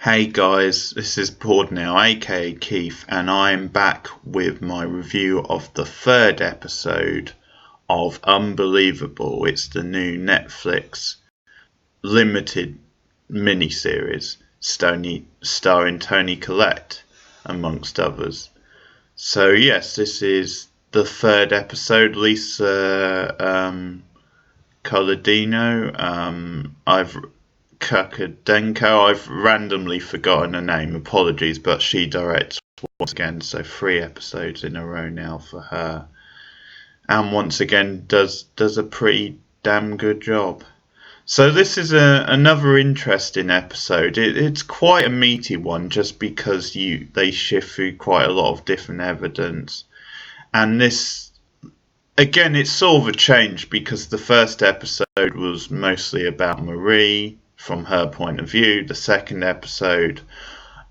Hey guys, this is Board Now, aka Keith, and I'm back with my review of the third episode of Unbelievable. It's the new Netflix limited miniseries starring Toni Collette, amongst others. So yes, this is the third episode. Lisa Coladino. I've Kirkadenko. I've randomly forgotten her name. Apologies, but she directs once again. So 3 episodes in a row now for her, and once again does a pretty damn good job. So this is another interesting episode. It's quite a meaty one, just because they shift through quite a lot of different evidence, and this again it's sort of a change because the first episode was mostly about Marie from her point of view. The second episode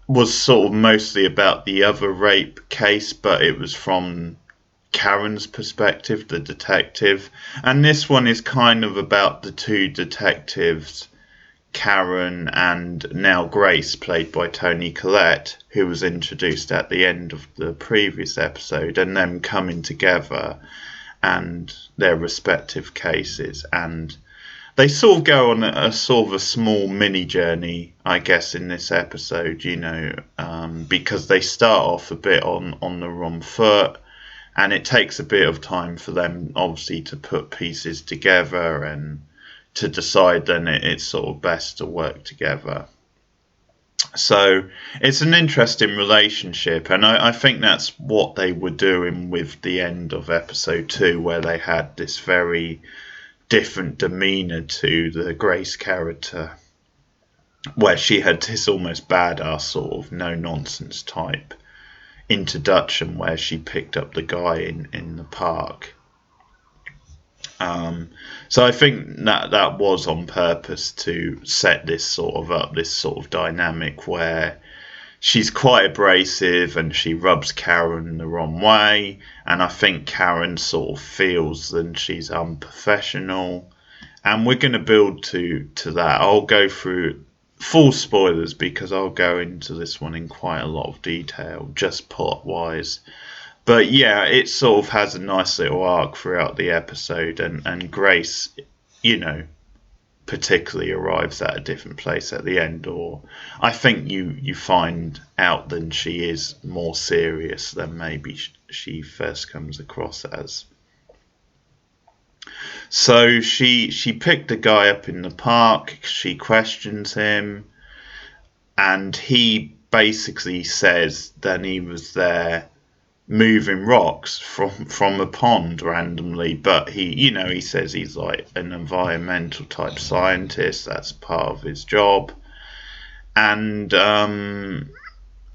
was sort of mostly about the other rape case, but it was from Karen's perspective, the detective. And this one is kind of about the two detectives, Karen and now Grace, played by Toni Collette, who was introduced at the end of the previous episode, and them coming together and their respective cases. And they sort of go on a sort of a small mini journey, I guess, in this episode, because they start off a bit on the wrong foot, and it takes a bit of time for them, obviously, to put pieces together and to decide then it's sort of best to work together. So it's an interesting relationship, and I think that's what they were doing with the end of episode 2, where they had this very different demeanour to the Grace character, where she had this almost badass sort of no nonsense type introduction where she picked up the guy in the park. So I think that was on purpose to set this sort of up, this sort of dynamic where she's quite abrasive and she rubs Karen the wrong way, and I think Karen sort of feels that she's unprofessional, and we're going to build to that. I'll go through full spoilers because I'll go into this one in quite a lot of detail, just plot wise. But yeah, it sort of has a nice little arc throughout the episode, and Grace, particularly arrives at a different place at the end, or I think you find out that she is more serious than maybe she first comes across as. So she picked a guy up in the park, she questions him, and he basically says that he was there moving rocks from a pond randomly, but he says he's like an environmental type scientist, that's part of his job. And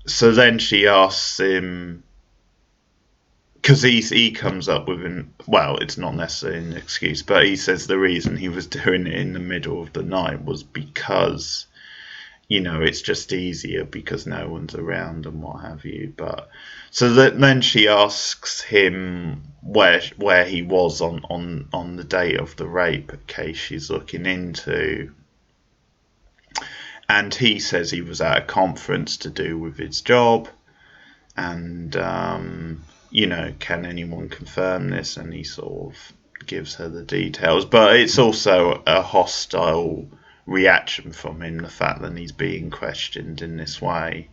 so then she asks him, because he comes up with it's not necessarily an excuse, but he says the reason he was doing it in the middle of the night was because it's just easier because no one's around and what have you. But so then she asks him where he was on the day of the rape case she's looking into, and he says he was at a conference to do with his job, and can anyone confirm this? And he sort of gives her the details, but it's also a hostile reaction from him, the fact that he's being questioned in this way.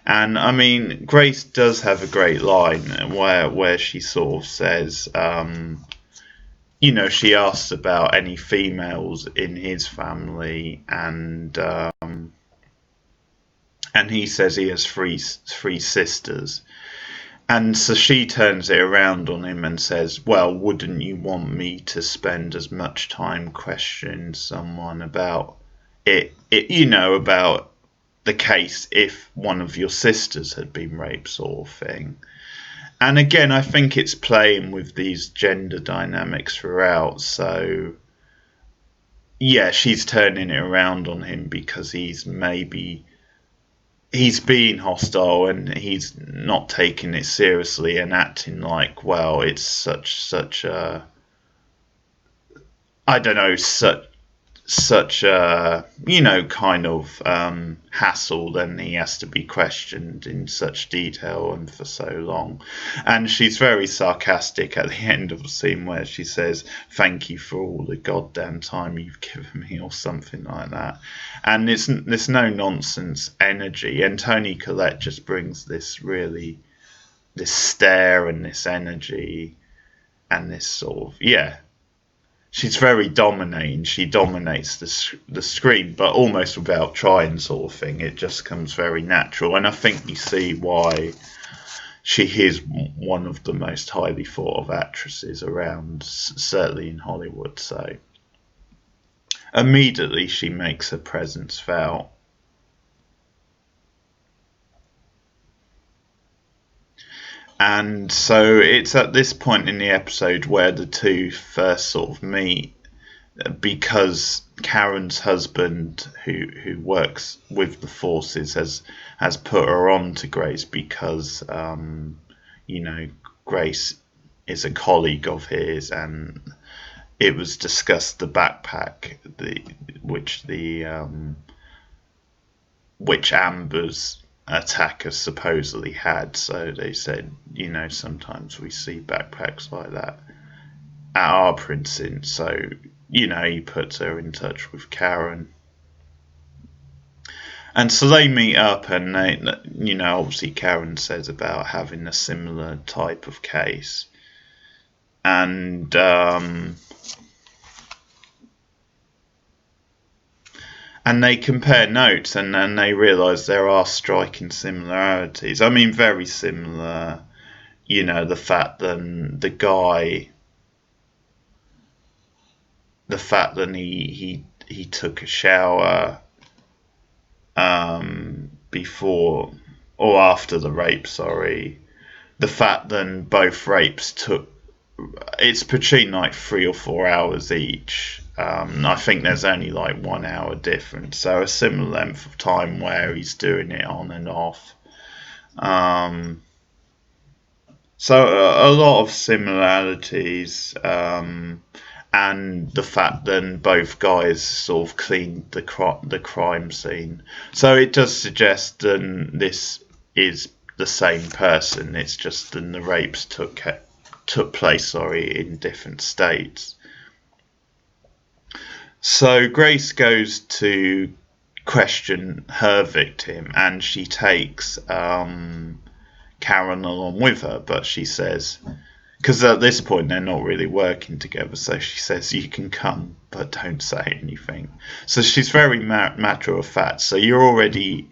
And I mean, Grace does have a great line where she sort of says, she asks about any females in his family, and he says he has three sisters. And so she turns it around on him and says, well, wouldn't you want me to spend as much time questioning someone about about the case if one of your sisters had been raped, sort of thing. And again, I think it's playing with these gender dynamics throughout. So yeah, she's turning it around on him because he's being hostile and he's not taking it seriously and acting like, well, it's such a, I don't know, such a, kind of hassle, then he has to be questioned in such detail and for so long. And she's very sarcastic at the end of the scene where she says, "Thank you for all the goddamn time you've given me," or something like that. And it's this no nonsense energy, and Toni Collette just brings this stare and this energy and this sort of, she's very dominating. She dominates the screen, but almost without trying, sort of thing. It just comes very natural, and I think you see why she is one of the most highly thought of actresses around, certainly in Hollywood. So immediately she makes her presence felt. And so it's at this point in the episode where the two first sort of meet, because Karen's husband, who works with the forces, has put her on to Grace because Grace is a colleague of his, and it was discussed the backpack which Amber's attacker supposedly had. So they said, sometimes we see backpacks like that at our precinct. So, he puts her in touch with Karen. And so they meet up, and obviously Karen says about having a similar type of case. And they compare notes, and then they realise there are striking similarities. I mean, very similar. The fact that he took a shower before or after the rape. Sorry, the fact that both rapes it's between like 3 or 4 hours each. I think there's only like 1 hour difference, so a similar length of time where he's doing it on and off. So a lot of similarities, and the fact that both guys sort of cleaned the crime scene. So it does suggest that this is the same person. It's just that the rapes took place, in different states. So Grace goes to question her victim, and she takes Karen along with her, but she says, because at this point they're not really working together, so she says, "You can come, but don't say anything." So she's very matter of fact. So you're already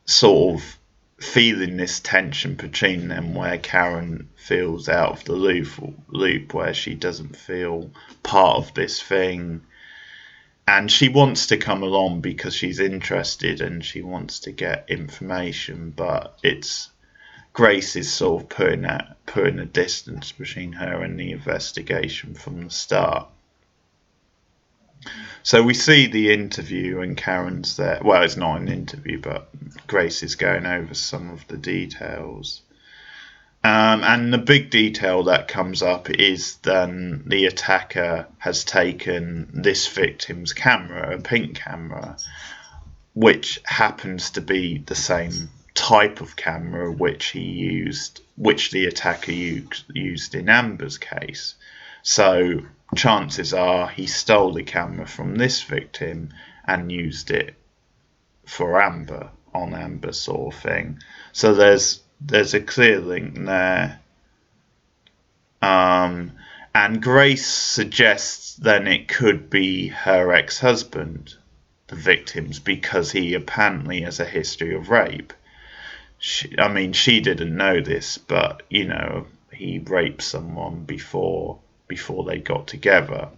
sort of feeling this tension between them, where Karen feels out of the loop, where she doesn't feel part of this thing. And she wants to come along because she's interested and she wants to get information, but Grace is sort of putting a distance between her and the investigation from the start. So we see the interview, and Karen's there. Well, it's not an interview, but Grace is going over some of the details. And the big detail that comes up is that the attacker has taken this victim's camera, a pink camera, which happens to be the same type of camera which the attacker used in Amber's case. So chances are he stole the camera from this victim and used it for Amber, on Amber, sort of thing. So there's a clear link there. And Grace suggests then it could be her ex-husband, the victim's, because he apparently has a history of rape. She didn't know this, but he raped someone before they got together.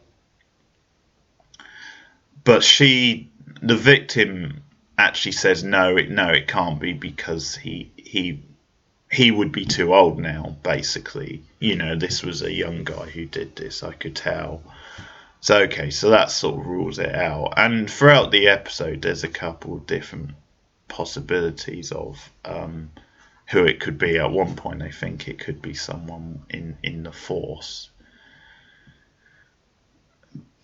But the victim actually says no, it can't be, because he would be too old now, basically. This was a young guy who did this, I could tell. So that sort of rules it out. And throughout the episode, there's a couple of different possibilities of who it could be. At one point, I think it could be someone in the force.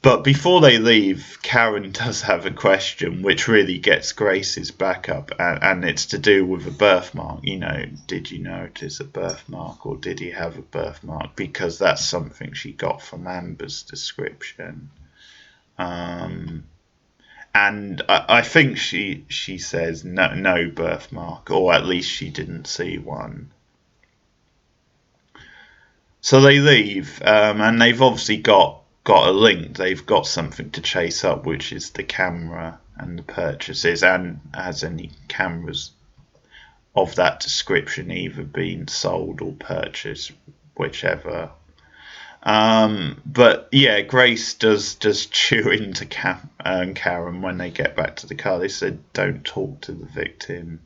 But before they leave, Karen does have a question which really gets Grace's back up, and it's to do with a birthmark. Did you notice a birthmark, or did he have a birthmark? Because that's something she got from Amber's description. And I think she says no birthmark, or at least she didn't see one. So they leave, and they've obviously got a link. They've got something to chase up, which is the camera and the purchases, and has any cameras of that description either been sold or purchased, whichever. But yeah, Grace does chew into Karen when they get back to the car. They said, "Don't talk to the victim.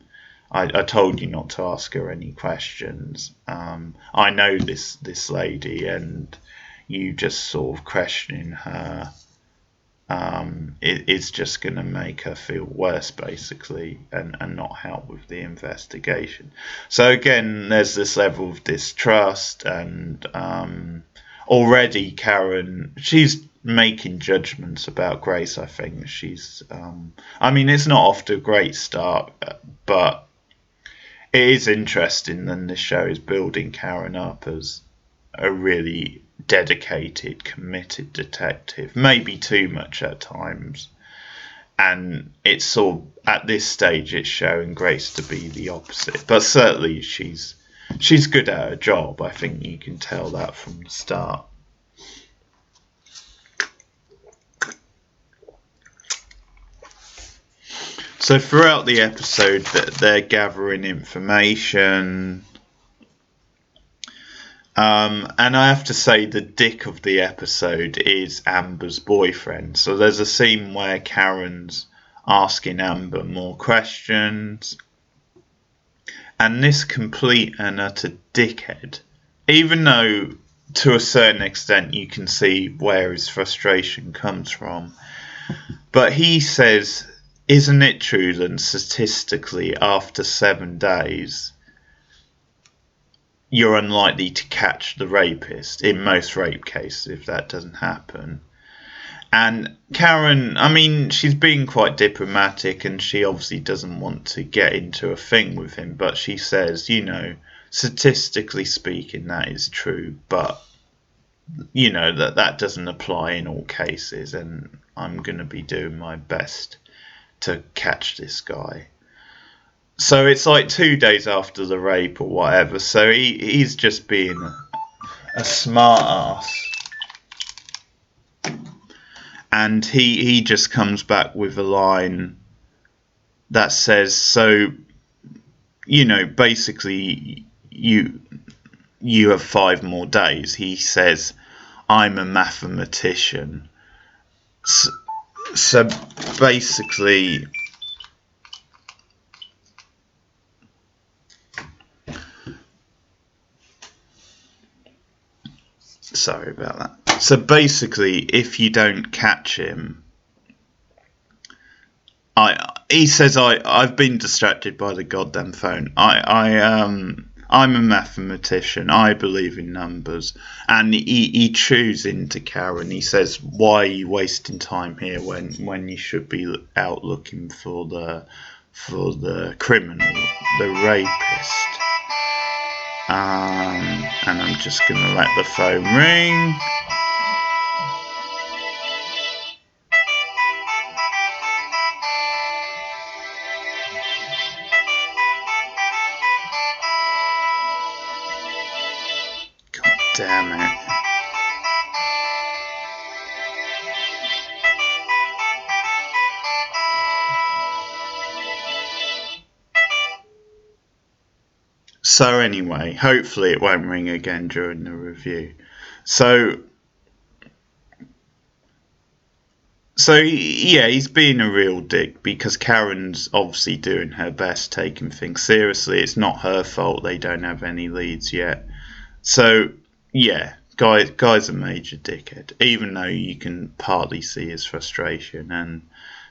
I told you not to ask her any questions. I know this lady, and you just sort of questioning her it's just going to make her feel worse, basically, and not help with the investigation." So again, there's this level of distrust, and already Karen, she's making judgments about Grace. I think she's it's not off to a great start, but it is interesting, and this show is building Karen up as a really dedicated, committed detective, maybe too much at times. And it's sort of, at this stage, it's showing Grace to be the opposite. But certainly she's good at her job. I think you can tell that from the start. So throughout the episode, they're gathering information. And I have to say, the dick of the episode is Amber's boyfriend. So there's a scene where Karen's asking Amber more questions. And this complete and utter dickhead, even though to a certain extent you can see where his frustration comes from, but he says, "Isn't it true that statistically after 7 days you're unlikely to catch the rapist in most rape cases if that doesn't happen?" And Karen, she's being quite diplomatic, and she obviously doesn't want to get into a thing with him, but she says, statistically speaking, that is true, but that doesn't apply in all cases, and I'm going to be doing my best to catch this guy. So it's like 2 days after the rape or whatever. So he's just being a smart ass. And he just comes back with a line that says, so, basically you have 5 more days. He says, "I'm a mathematician." So basically, sorry about that. So basically, if you don't catch him, he says, I've been distracted by the goddamn phone. I'm a mathematician. I believe in numbers. And he chews into Karen. He says, "Why are you wasting time here when you should be out looking for the criminal, the rapist?" And I'm just going to let the phone ring. God damn it. So anyway, hopefully it won't ring again during the review. So yeah, he's being a real dick, because Karen's obviously doing her best, taking things seriously. It's not her fault they don't have any leads yet. So yeah, guy's a major dickhead, even though you can partly see his frustration. And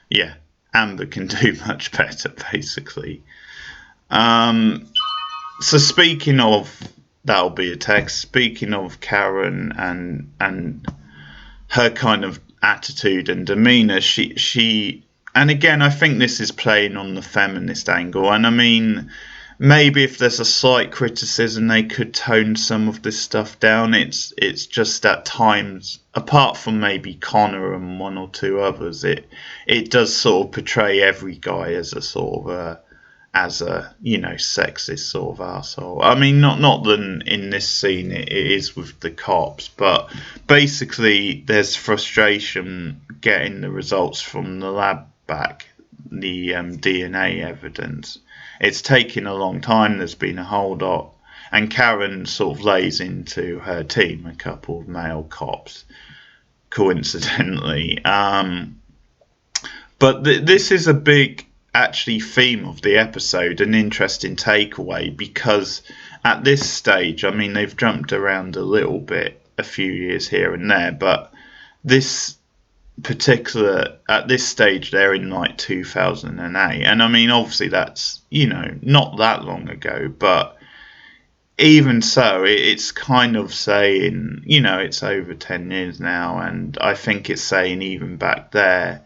yeah, Amber can do much better, basically. So speaking of, that'll be a text. Speaking of Karen and her kind of attitude and demeanor. She and again, I think this is playing on the feminist angle. And I mean, maybe if there's a slight criticism, they could tone some of this stuff down. It's just at times, apart from maybe Connor and one or two others, it does sort of portray every guy as a sort of sexist sort of asshole. I mean, not that in this scene it is with the cops, but basically there's frustration getting the results from the lab back, the DNA evidence. It's taken a long time. There's been a hold up, and Karen sort of lays into her team a couple of male cops, coincidentally. But this is a big actually theme of the episode, an interesting takeaway, because at this stage, I mean, they've jumped around a little bit, a few years here and there, but this at this stage they're in like 2008, and I mean, obviously that's, not that long ago, but even so, it's kind of saying, it's over 10 years now, and I think it's saying even back then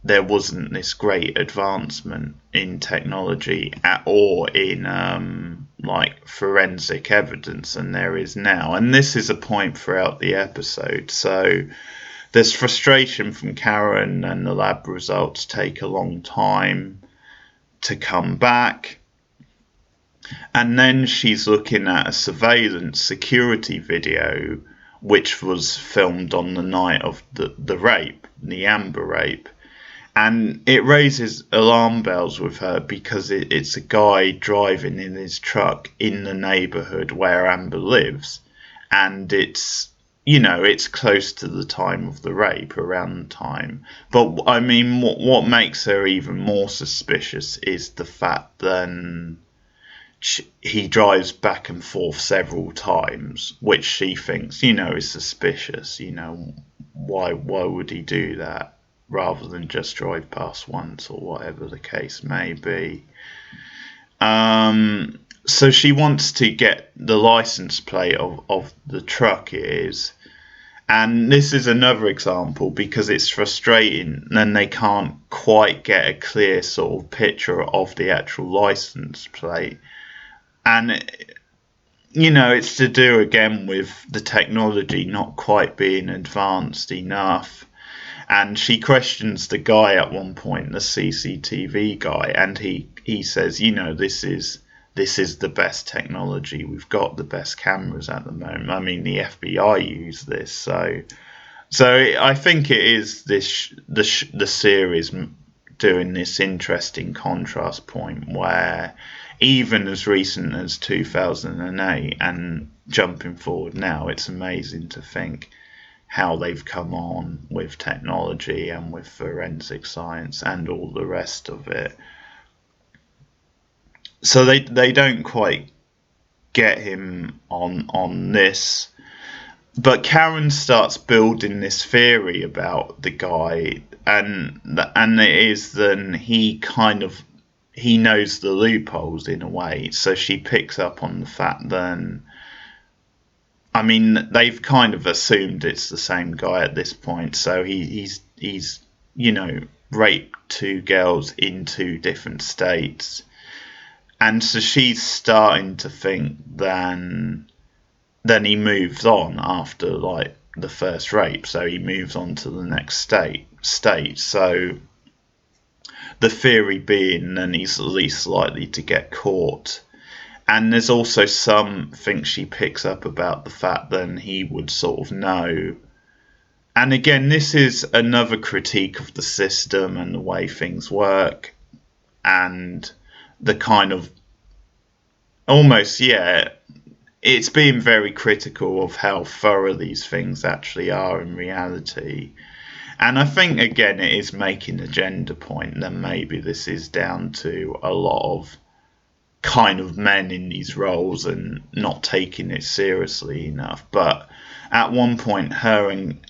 there wasn't this great advancement in technology or in like forensic evidence, and there is now. And this is a point throughout the episode. So there's frustration from Karen, and the lab results take a long time to come back. And then she's looking at a surveillance security video which was filmed on the night of the rape, the Amber rape. And it raises alarm bells with her because it's a guy driving in his truck in the neighbourhood where Amber lives. And it's close to the time of the rape, around the time. But I mean, what makes her even more suspicious is the fact that he drives back and forth several times, which she thinks, is suspicious. Why would he do that rather than just drive past once, or whatever the case may be? So she wants to get the license plate of the truck it is. And this is another example because it's frustrating and they can't quite get a clear sort of picture of the actual license plate. And, it's to do again with the technology not quite being advanced enough. And she questions the guy at one point, the CCTV guy, and he says, this is the best technology. We've got the best cameras at the moment. I mean, the FBI use this. So I think it is the series doing this interesting contrast point where even as recent as 2008 and jumping forward now, it's amazing to think how they've come on with technology and with forensic science and all the rest of it. So they don't quite get him on this. But Karen starts building this theory about the guy, and it is then he knows the loopholes in a way. So she picks up on the fact that, I mean, they've kind of assumed it's the same guy at this point. So he's raped two girls in two different states. And so she's starting to think then he moves on after like the first rape. So he moves on to the next state. So the theory being then he's least likely to get caught. And there's also something she picks up about the fact that he would sort of know. And again, this is another critique of the system and the way things work, and the kind of almost, it's being very critical of how thorough these things actually are in reality. And I think, again, it is making a gender point that maybe this is down to a lot of kind of men in these roles and not taking it seriously enough. But at one point, her and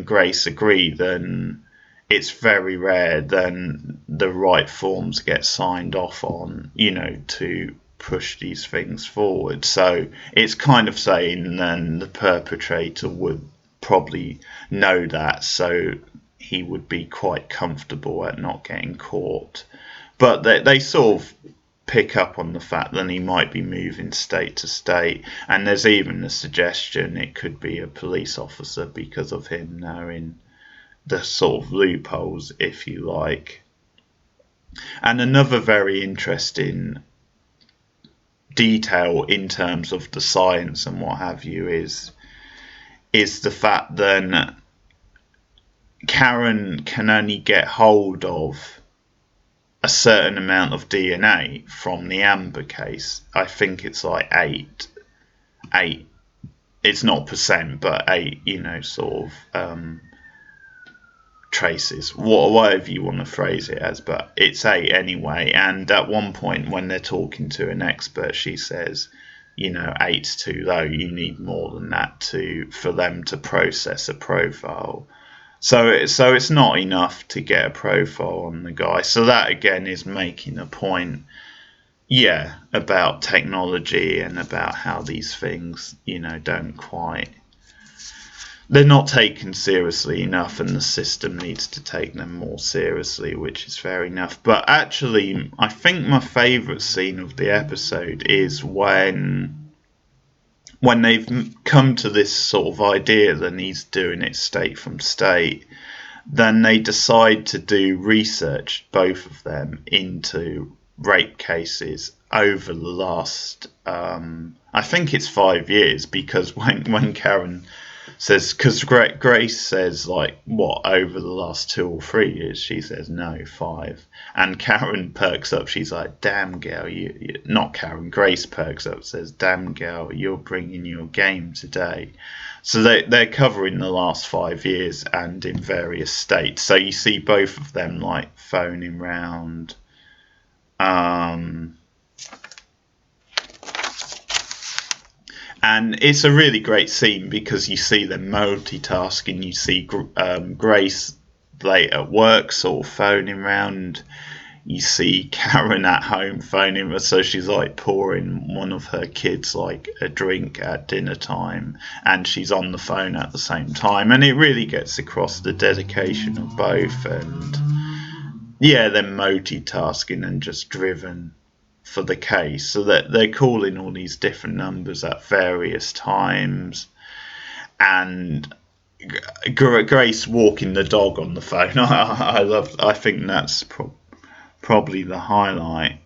Grace agree that it's very rare then the right forms get signed off on, to push these things forward. So it's kind of saying then the perpetrator would probably know that, so he would be quite comfortable at not getting caught. But they sort of pick up on the fact that he might be moving state to state, and there's even a suggestion it could be a police officer because of him knowing the sort of loopholes, if you like. And another very interesting detail in terms of the science and what have you is the fact that Karen can only get hold of a certain amount of DNA from the Amber case. I think it's like eight. It's not percent, but 8. Sort of traces, whatever you want to phrase it as, but it's 8 anyway. And at one point, when they're talking to an expert, she says, 8's too low. You need more than that for them to process a profile. So it's not enough to get a profile on the guy. So that again is making a point, about technology and about how these things, don't quite, they're not taken seriously enough, and the system needs to take them more seriously, which is fair enough. But actually, I think my favourite scene of the episode is when they've come to this sort of idea that he's doing it state from state, then they decide to do research, both of them, into rape cases over the last, I think it's 5 years, because when Karen says, because Grace says, like, what, over the last 2 or 3 years? She says, no, 5. And Karen perks up. She's like, damn, girl, not Karen, Grace perks up, says, damn, girl, you're bringing your game today. So they're covering the last 5 years and in various states. So you see both of them, like, phoning round. And it's a really great scene because you see them multitasking. You see Grace late at work sort of phoning round. You see Karen at home phoning, so she's like pouring one of her kids like a drink at dinner time, and she's on the phone at the same time. And it really gets across the dedication of both, and they're multitasking and just driven for the case, so that they're calling all these different numbers at various times. And Grace walking the dog on the phone, I think that's probably the highlight.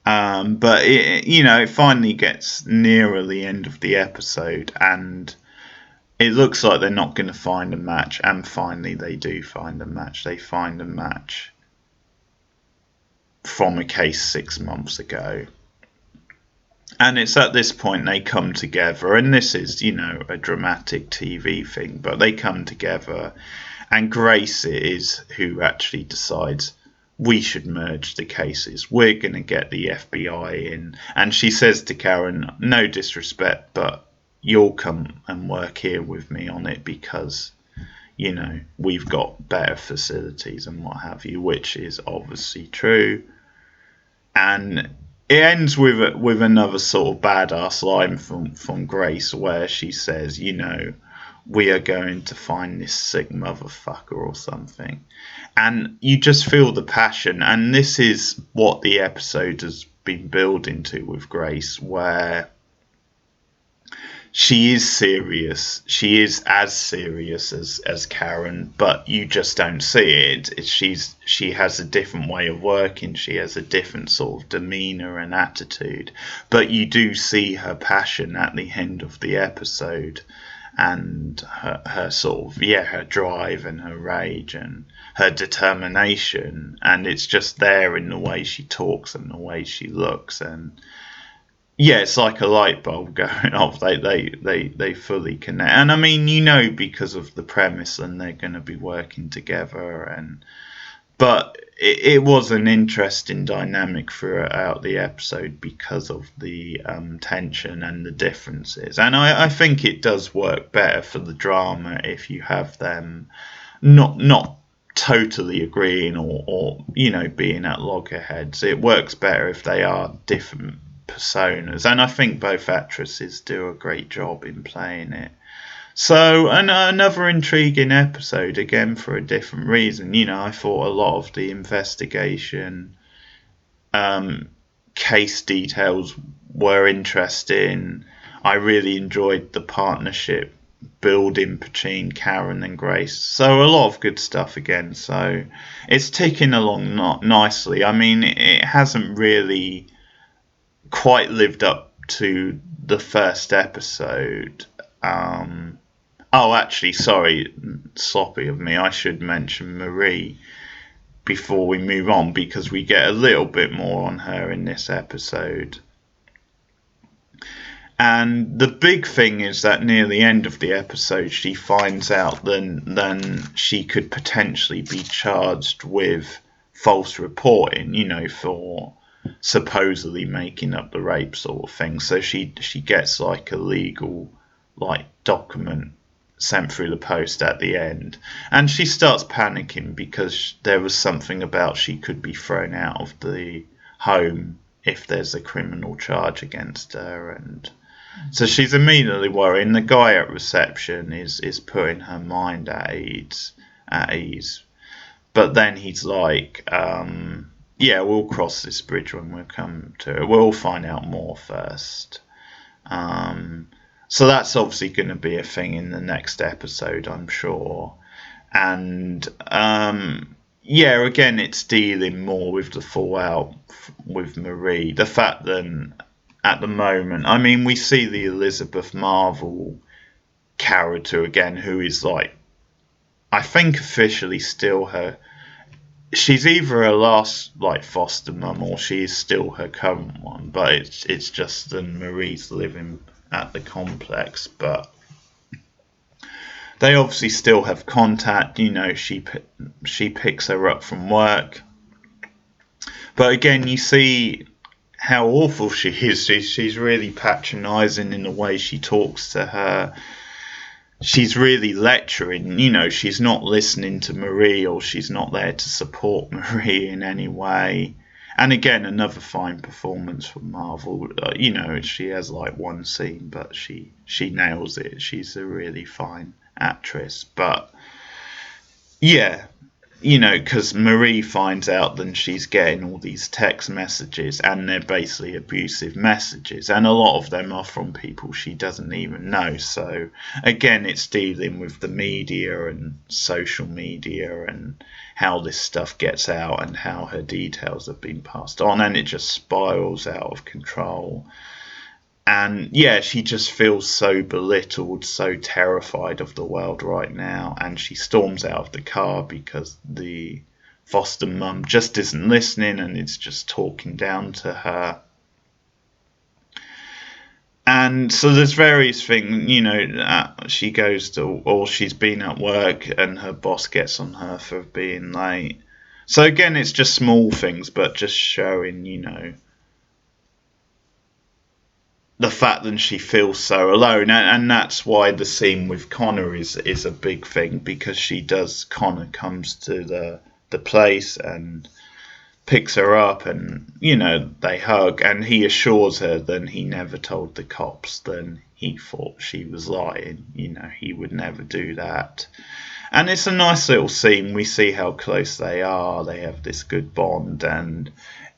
But it finally gets nearer the end of the episode, and it looks like they're not going to find a match, and finally they do find a match. They find a match from a case 6 months ago. And it's at this point they come together, and this is, a dramatic TV thing, but they come together, and Grace is who actually decides, we should merge the cases. We're going to get the FBI in. And she says to Karen, no disrespect, but you'll come and work here with me on it because, we've got better facilities and what have you, which is obviously true. And it ends with another sort of badass line from Grace where she says, we are going to find this sick motherfucker or something. And you just feel the passion. And this is what the episode has been building to with Grace, where she is serious. She is as serious as Karen, but you just don't see it. She has a different way of working. She has a different sort of demeanour and attitude. But you do see her passion at the end of the episode, and her sort of, her drive and her rage and her determination. And it's just there in the way she talks and the way she looks. And it's like a light bulb going off. They fully connect. And I mean, because of the premise, and they're going to be working together. But it was an interesting dynamic throughout the episode because of the tension and the differences. And I think it does work better for the drama if you have them not totally agreeing or being at loggerheads. It works better if they are different personas, and I think both actresses do a great job in playing it. So another intriguing episode, again for a different reason. I thought a lot of the investigation case details were interesting. I really enjoyed the partnership building between Karen and Grace. So a lot of good stuff again. So it's ticking along nicely. I mean, it hasn't really quite lived up to the first episode. Actually, sorry, sloppy of me. I should mention Marie before we move on, because we get a little bit more on her in this episode. And the big thing is that near the end of the episode, she finds out then she could potentially be charged with false reporting, for supposedly making up the rape sort of thing. So she gets like a legal document sent through the post at the end, and she starts panicking because there was something about she could be thrown out of the home if there's a criminal charge against her, and so she's immediately worrying. The guy at reception is putting her mind at ease, but then he's like, yeah, we'll cross this bridge when we come to it. We'll find out more first. So that's obviously going to be a thing in the next episode, I'm sure. And yeah, again, it's dealing more with the fallout with Marie. The fact that at the moment, I mean, we see the Elizabeth Marvel character again, who is I think officially still her. She's either her last foster mum or she's still her current one, but it's just that Marie's living at the complex, but they obviously still have contact. She picks her up from work, but again, you see how awful she is. She's really patronising in the way she talks to her. She's really lecturing. She's not listening to Marie, or she's not there to support Marie in any way. And again, another fine performance from Marvel. She has one scene, but she nails it. She's a really fine actress. But yeah, because Marie finds out that she's getting all these text messages, and they're basically abusive messages, and a lot of them are from people she doesn't even know. So again, it's dealing with the media and social media and how this stuff gets out and how her details have been passed on, and it just spirals out of control. And yeah, she just feels so belittled, so terrified of the world right now, and she storms out of the car because the foster mum just isn't listening and is just talking down to her. And so there's various things, she goes to, or she's been at work and her boss gets on her for being late. So again, it's just small things, but just showing, the fact that she feels so alone, and that's why the scene with Connor is a big thing, because Connor comes to the place and picks her up, and they hug, and he assures her that he never told the cops that he thought she was lying. He would never do that. And it's a nice little scene. We see how close they are. They have this good bond, and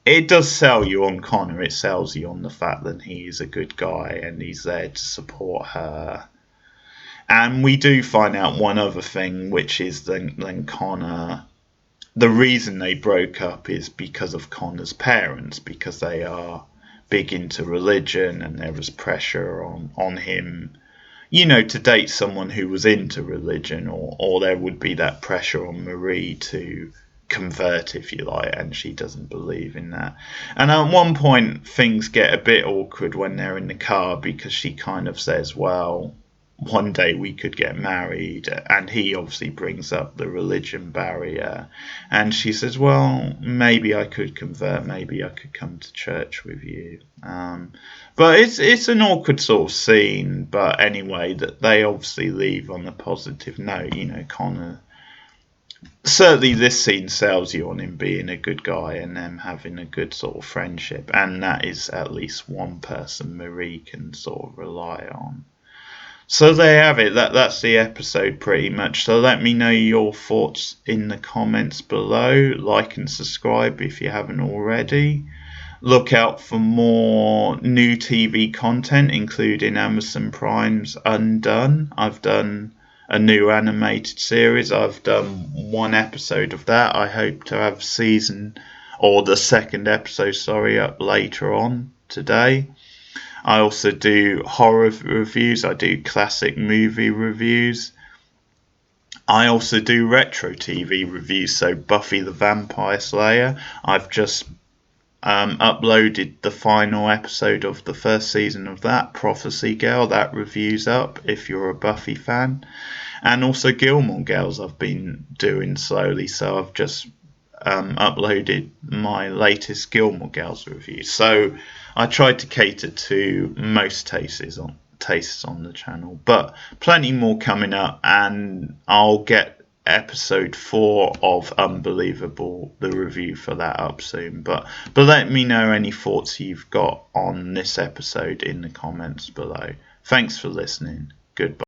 it does sell you on Connor. It sells you on the fact that he's a good guy and he's there to support her. And we do find out one other thing, which is then Connor, the reason they broke up is because of Connor's parents, because they are big into religion, and there was pressure on him, to date someone who was into religion, or there would be that pressure on Marie to convert, if you like, and she doesn't believe in that. And at one point things get a bit awkward when they're in the car, because she kind of says, well, one day we could get married, and he obviously brings up the religion barrier, and she says, well, maybe I could convert, maybe I could come to church with you. But it's an awkward sort of scene, but anyway, that they obviously leave on a positive note. Connor certainly this scene sells you on him being a good guy and them having a good sort of friendship, and that is at least one person Marie can sort of rely on. So there you have it. That's the episode pretty much. So let me know your thoughts in the comments below. Like and subscribe if you haven't already. Look out for more new TV content, including Amazon Prime's Undone. I've done a new animated series. I've done one episode of that. I hope to have the second episode, up later on today. I also do horror reviews. I do classic movie reviews. I also do retro TV reviews. So Buffy the Vampire Slayer. I've just uploaded the final episode of the first season of that, Prophecy Girl. That review's up if you're a Buffy fan. And also Gilmore Girls I've been doing slowly. So I've just uploaded my latest Gilmore Girls review. So I tried to cater to most tastes on the channel, but plenty more coming up, and I'll get episode 4 of Unbelievable, the review for that, up soon. But let me know any thoughts you've got on this episode in the comments below. Thanks for listening. Goodbye.